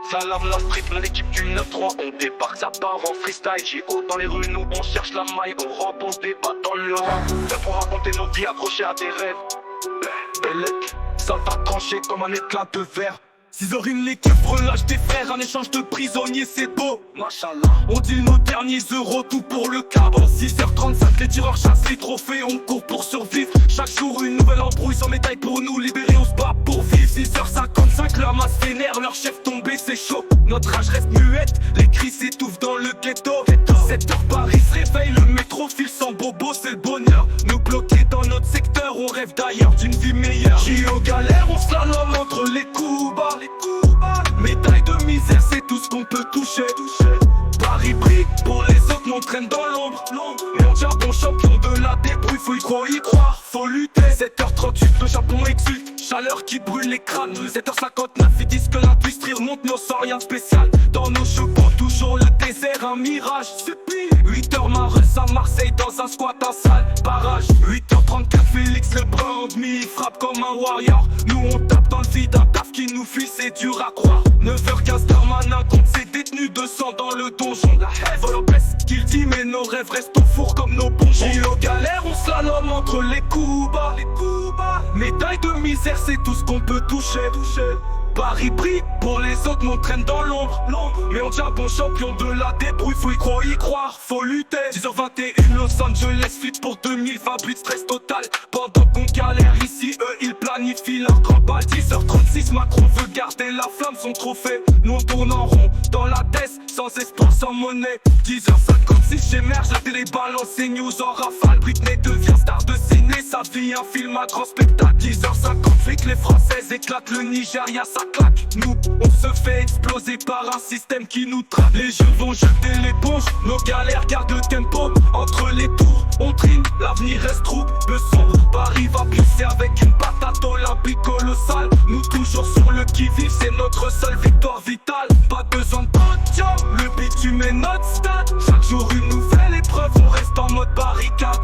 Salam la street, l'équipe du 9-3, on débarque, ça part en freestyle. J.O. dans les rues, nous on cherche la maille, on rampe, on se débat dans le rang. Fait pour raconter nos vies accrochées à des rêves. Bellec, ça t'a tranché comme un éclat de verre. 6h01, l'équipe relâche des frères, un échange de prisonniers, c'est beau. Machallah, on dit nos derniers euros, tout pour le cabre. 6h35, les tireurs chassent les trophées, on court pour survivre. Chaque jour une nouvelle embrouille sans médaille pour nous libérer, on se bat pour vivre. 6h55, la masse vénère, leur chef tombé, c'est chaud. Notre âge reste muette, les cris s'étouffent dans le ghetto. 7h, Paris se réveille, le métro file sans bobo, c'est le bonheur. Nous bloqués dans notre secteur, on rêve d'ailleurs, d'une vie meilleure. J.O. galère, on slalom entre les coups bas. Médaille de misère, c'est tout ce qu'on peut toucher. Paris brille, pour les autres, on traîne dans l'ombre. Mon Japon champion de la débrouille, faut y croire, faut lutter. 7h38, le Japon exulte, chaleur qui brûle les crânes. 7h59, ils disent que l'industrie remonte, nous sans rien de spécial. Dans nos chevaux, toujours le désert, un mirage. 8h, Mareuse à Marseille, dans un squat à salle, barrage. 8h34, Félix Lebrun, il frappe comme un warrior. Nous on tape dans le vide, un taf qui nous fuit, c'est dur à croire. 9h15, Darmanin compte ses détenus de sang dans le donjon. La haine, vol ce qu'il dit, mais nos rêves restent au four comme nos bonbons. J.O. galère, on slalom entre les coups bas. Médaille de misère, c'est tout ce qu'on peut toucher. Paris brille, pour les autres, on traîne dans l'ombre. Mais on tient bon champion de la débrouille, faut y croire, faut lutter. 10h21, Los Angeles fuite pour 2000, fabrique stress total. Pendant qu'on galère ici, eux ils planifient leur grand bal. 10h36, Macron veut garder la flamme, son trophée. Nous on tourne en rond, dans la tête, sans espoir, sans monnaie. 10h56, j'émerge, la télé balance ses news en rafale. Britney devient star de ciné, ça devient un film à grand spectacle. 10h50, flic, les Françaises éclatent, le Nigeria ça claque. Nous, on se fait exploser par un système qui nous traque. Les jeux vont jeter l'éponge, nos galères gardent le tempo. Entre les tours, on trine, l'avenir reste trouble, le sombre. Paris va pousser avec une patate olympique colossale. Nous toujours sur le qui-vive, c'est notre seule victoire vitale. Pas besoin de podium, le bitume est notre stade. Chaque jour une nouvelle épreuve, on reste en mode barricade.